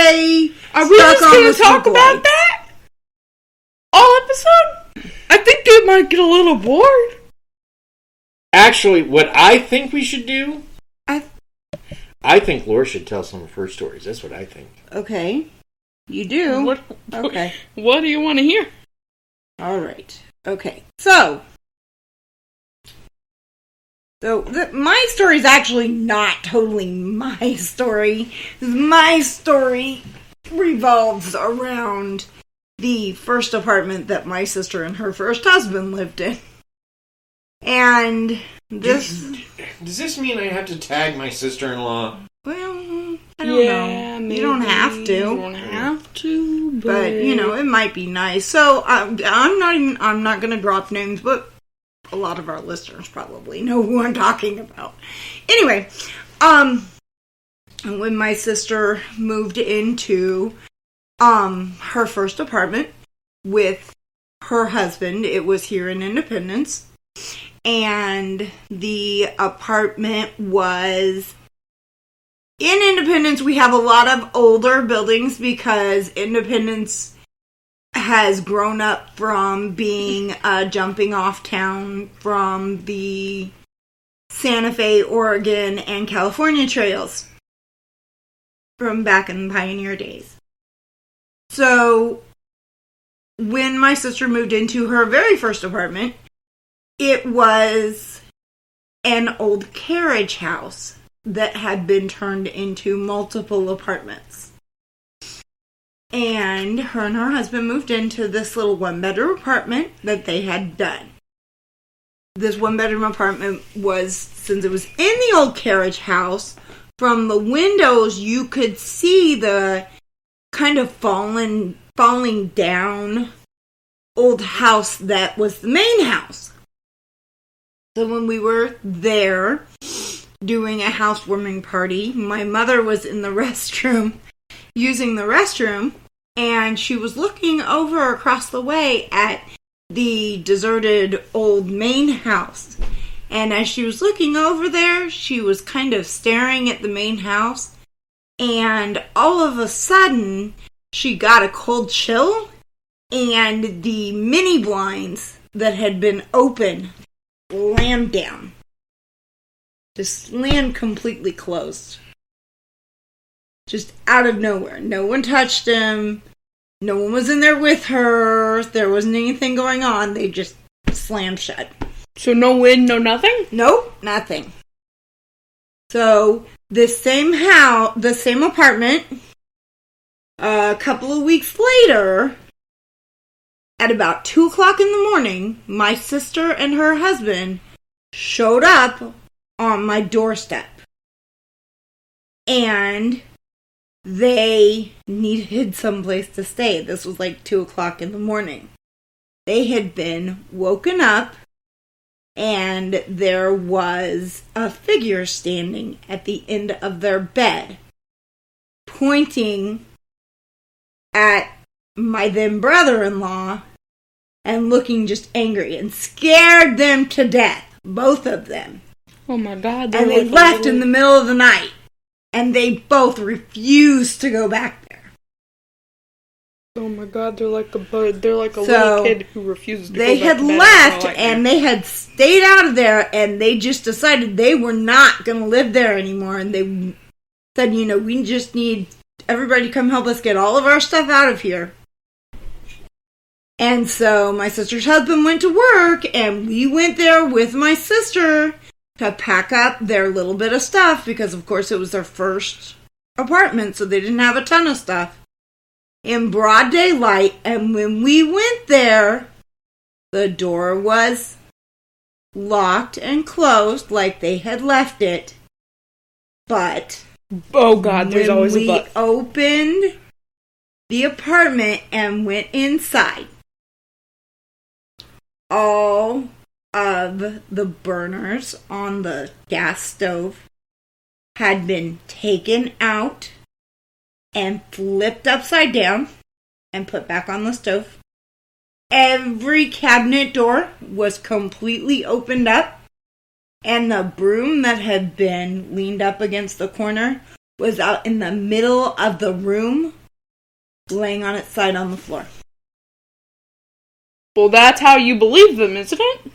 stay Are we just going to talk about that all episode? I think they might get a little bored. Actually, what I think we should do, I think Laura should tell some of her stories. That's what I think. Okay. You do? Okay. What do you want to hear? All right. Okay. So my story is actually not totally my story. My story revolves around the first apartment that my sister and her first husband lived in. And this... Does this mean I have to tag my sister-in-law? Well, I don't know. Maybe. You don't have to. You don't have to, but you know, it might be nice. So I'm not going to drop names, but a lot of our listeners probably know who I'm talking about. Anyway, when my sister moved into her first apartment with her husband, it was here in Independence, and the apartment was in Independence. We have a lot of older buildings because Independence has grown up from being a jumping off town from the Santa Fe, Oregon, and California trails from back in the pioneer days. So when my sister moved into her very first apartment, it was an old carriage house that had been turned into multiple apartments. And her husband moved into this little one-bedroom apartment that they had done. This one-bedroom apartment was, since it was in the old carriage house, from the windows you could see the kind of falling down old house that was the main house. So when we were there doing a housewarming party, my mother was in the restroom, using the restroom, and she was looking over across the way at the deserted old main house. And as she was looking over there, she was kind of staring at the main house, and all of a sudden, she got a cold chill, and the mini blinds that had been open slammed down. Just slammed completely closed. Just out of nowhere. No one touched them. No one was in there with her. There wasn't anything going on. They just slammed shut. So no wind, no nothing? Nope, nothing. So the same apartment, a couple of weeks later, at about 2 o'clock in the morning, my sister and her husband showed up on my doorstep. And they needed someplace to stay. This was like 2 o'clock in the morning. They had been woken up, and there was a figure standing at the end of their bed, pointing at my then brother-in-law and looking just angry, and scared them to death, both of them. Oh my God. And they left in the middle of the night, and they both refused to go back there. Oh my God, they're like a little kid who refuses to go back to bed. They had left, and they had stayed out of there, and they just decided they were not going to live there anymore, and they said, we just need everybody to come help us get all of our stuff out of here. And so my sister's husband went to work, and we went there with my sister to pack up their little bit of stuff, because of course it was their first apartment, so they didn't have a ton of stuff, in broad daylight. And when we went there, the door was locked and closed like they had left it. But oh God, there's always a but. We opened the apartment and went inside. All of the burners on the gas stove had been taken out and flipped upside down and put back on the stove. Every cabinet door was completely opened up, and the broom that had been leaned up against the corner was out in the middle of the room laying on its side on the floor. Well, that's how you believe them, isn't it?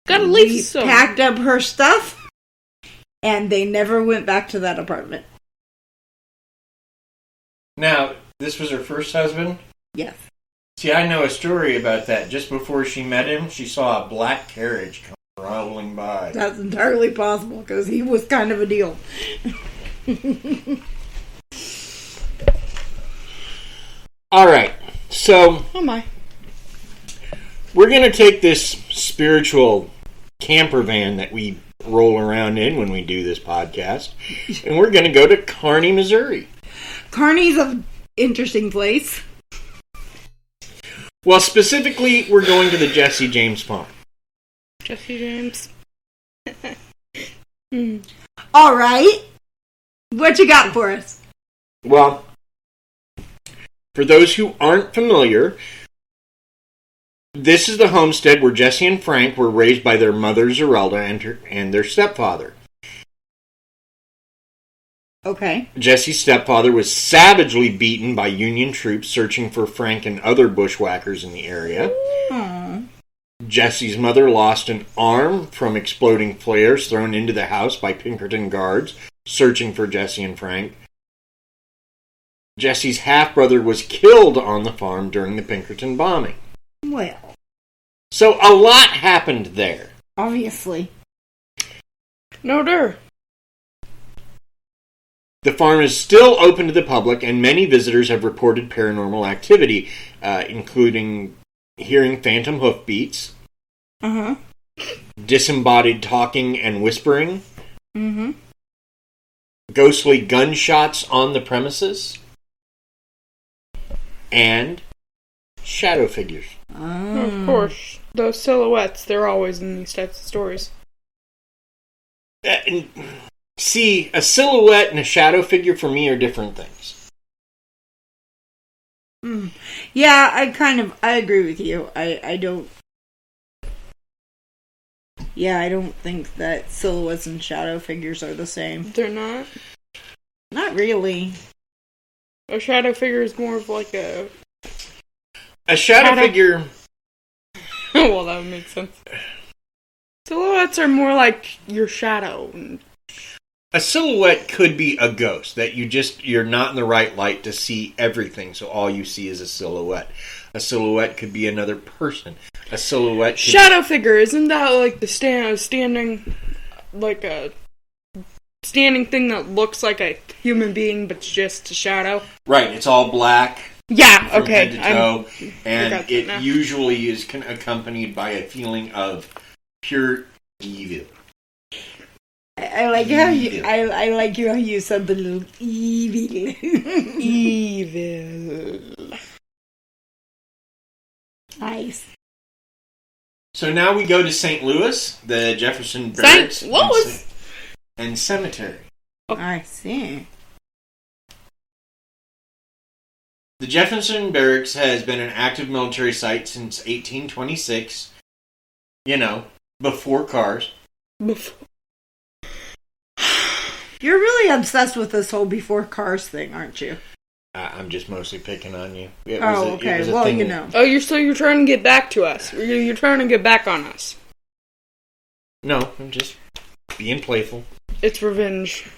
Gotta leave some. Packed up her stuff, and they never went back to that apartment. Now, this was her first husband? Yes. See, I know a story about that. Just before she met him, she saw a black carriage come rolling by. That's entirely possible, because he was kind of a deal. All right, so... Oh my. We're going to take this spiritual camper van that we roll around in when we do this podcast, and we're going to go to Kearney, Missouri. Kearney's an interesting place. Well, specifically, we're going to the Jesse James farm. Jesse James. All right. What you got for us? Well, for those who aren't familiar, this is the homestead where Jesse and Frank were raised by their mother, Zerelda, and their stepfather. Okay. Jesse's stepfather was savagely beaten by Union troops searching for Frank and other bushwhackers in the area. Aww. Jesse's mother lost an arm from exploding flares thrown into the house by Pinkerton guards searching for Jesse and Frank. Jesse's half-brother was killed on the farm during the Pinkerton bombing. Well. So a lot happened there. Obviously. No dirt. The farm is still open to the public, and many visitors have reported paranormal activity, including hearing phantom hoofbeats, disembodied talking and whispering, ghostly gunshots on the premises, and shadow figures. Of course. Those silhouettes, they're always in these types of stories. See, a silhouette and a shadow figure for me are different things. Yeah, I agree with you. I don't think that silhouettes and shadow figures are the same. They're not? Not really. A shadow figure is more of like a... A shadow figure... Well, that would make sense. Silhouettes are more like your shadow. A silhouette could be a ghost, that you're not in the right light to see everything, so all you see is a silhouette. A silhouette could be another person. A silhouette could shadow figure, isn't that like the standing, like a standing thing that looks like a human being, but it's just a shadow? Right, it's all black. Yeah, from okay. Head to toe, and it usually is accompanied by a feeling of pure evil. I like how you said the little evil. Evil. Nice. So now we go to St. Louis, the Jefferson Barracks St. Louis and Cemetery. Oh. I see. The Jefferson Barracks has been an active military site since 1826. You know, before cars. You're really obsessed with this whole before cars thing, aren't you? I'm just mostly picking on you. Okay. Well, you know. Oh, you're trying to get back to us. You're trying to get back on us. No, I'm just being playful. It's revenge.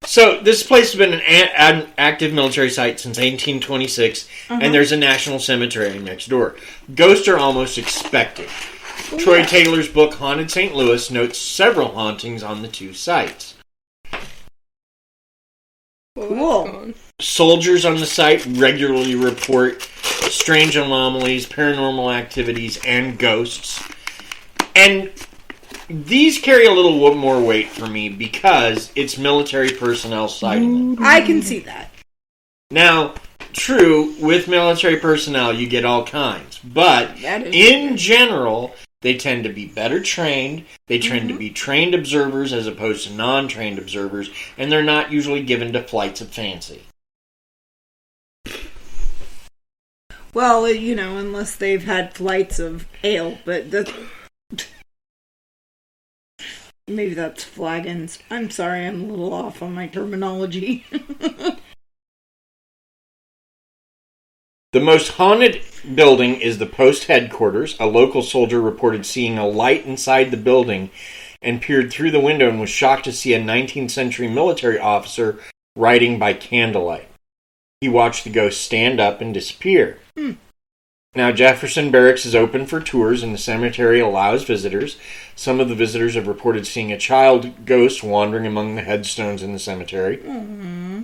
So, this place has been an active military site since 1826, and there's a national cemetery next door. Ghosts are almost expected. Oh, Troy Taylor's book, Haunted St. Louis, notes several hauntings on the two sites. Cool. Soldiers on the site regularly report strange anomalies, paranormal activities, and ghosts. And these carry a little more weight for me because it's military personnel citing them. I can see that. Now, true, with military personnel you get all kinds. But in general, they tend to be better trained. They tend to be trained observers as opposed to non-trained observers. And they're not usually given to flights of fancy. Well, you know, unless they've had flights of ale, but Maybe that's flagons. I'm sorry, I'm a little off on my terminology. The most haunted building is the post headquarters. A local soldier reported seeing a light inside the building and peered through the window and was shocked to see a 19th century military officer writing by candlelight. He watched the ghost stand up and disappear. Now, Jefferson Barracks is open for tours and the cemetery allows visitors. Some of the visitors have reported seeing a child ghost wandering among the headstones in the cemetery. Mm-hmm.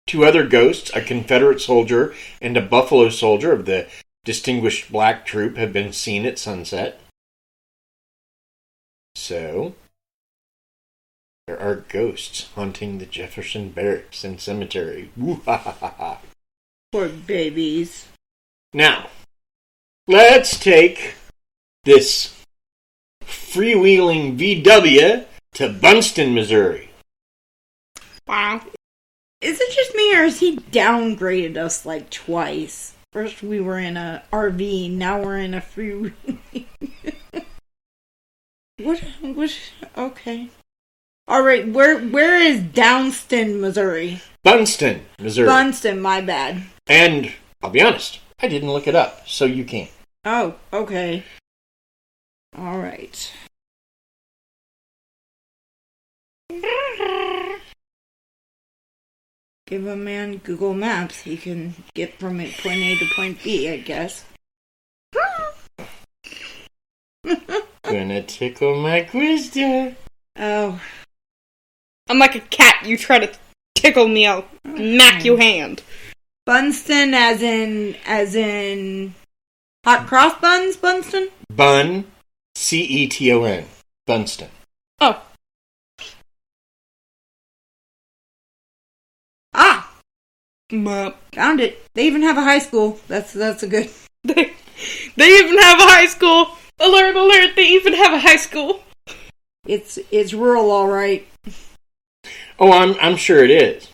2 other ghosts, a Confederate soldier and a Buffalo soldier of the Distinguished Black Troop, have been seen at sunset. So, there are ghosts haunting the Jefferson Barracks and Cemetery. Woo-ha-ha-ha-ha. Poor babies. Now, let's take this freewheeling VW to Bunston, Missouri. Wow. Is it just me, or has he downgraded us like twice? First we were in a RV, now we're in a free. What? Okay. Alright, where is Downston, Missouri? Bunston, Missouri. Bunston, my bad. And, I'll be honest, I didn't look it up, so you can't. Oh, okay. Alright. Give a man Google Maps, he can get from point A to point B, I guess. Gonna tickle my Krysta. Oh. I'm like a cat. You try to tickle me, I'll smack you hand. Bunston as in hot cross buns, Bunston? Bun, Ceton, Bunston. Oh. Ah! Mop. Found it. They even have a high school. That's a good... They even have a high school. Alert, alert, they even have a high school. It's rural, all right. Oh, I'm sure it is.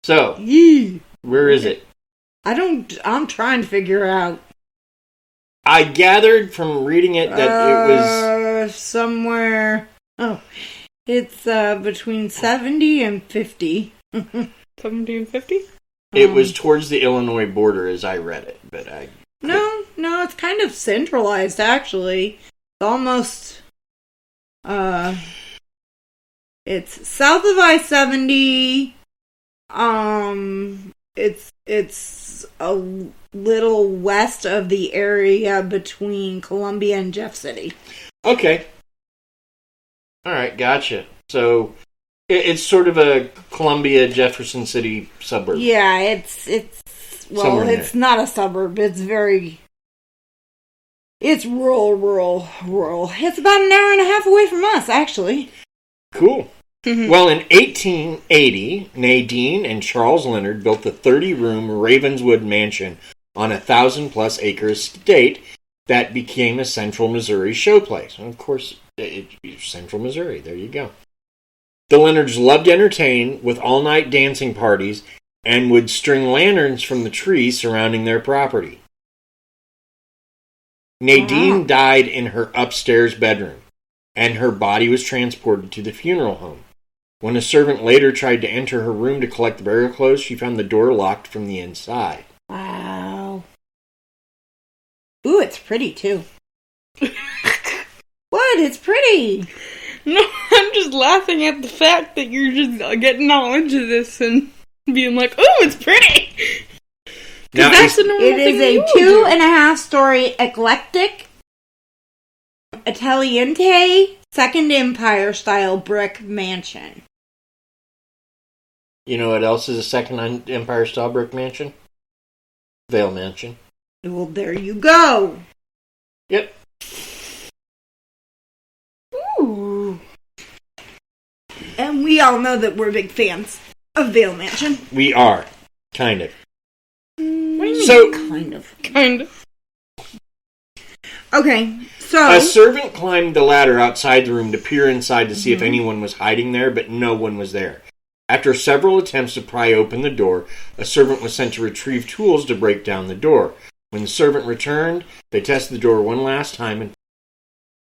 So, Yee. Where is it? I'm trying to figure out. I gathered from reading it that it was... somewhere... Oh, it's between 70 and 50. 70 and 50? It was towards the Illinois border as I read it, but I... No, it's kind of centralized, actually. It's almost... It's south of I-70. It's a little west of the area between Columbia and Jeff City. Okay. Alright, gotcha. So, it's sort of a Columbia, Jefferson City suburb. Yeah, it's it's not a suburb. It's rural. It's about an hour and a half away from us, actually. Cool. Well, in 1880, Nadine and Charles Leonard built the 30-room Ravenswood mansion on a 1,000-plus acre estate that became a Central Missouri showplace. And of course, Central Missouri. There you go. The Leonards loved to entertain with all-night dancing parties and would string lanterns from the trees surrounding their property. Nadine died in her upstairs bedroom, and her body was transported to the funeral home. When a servant later tried to enter her room to collect the burial clothes, she found the door locked from the inside. Wow. Ooh, it's pretty, too. What? It's pretty! No, I'm just laughing at the fact that you're just getting all into this and being like, "Oh, it's pretty." Now, that's the normal it thing is a 2.5-story eclectic Italiente Second Empire style brick mansion. You know what else is a Second Empire style brick mansion? Vale Mansion. Well, there you go. Yep. Ooh. And we all know that we're big fans of Vale Mansion. We are. Kind of. What do you mean, So, Kind of. Okay, so... A servant climbed the ladder outside the room to peer inside to see if anyone was hiding there, but no one was there. After several attempts to pry open the door, a servant was sent to retrieve tools to break down the door. When the servant returned, they tested the door one last time and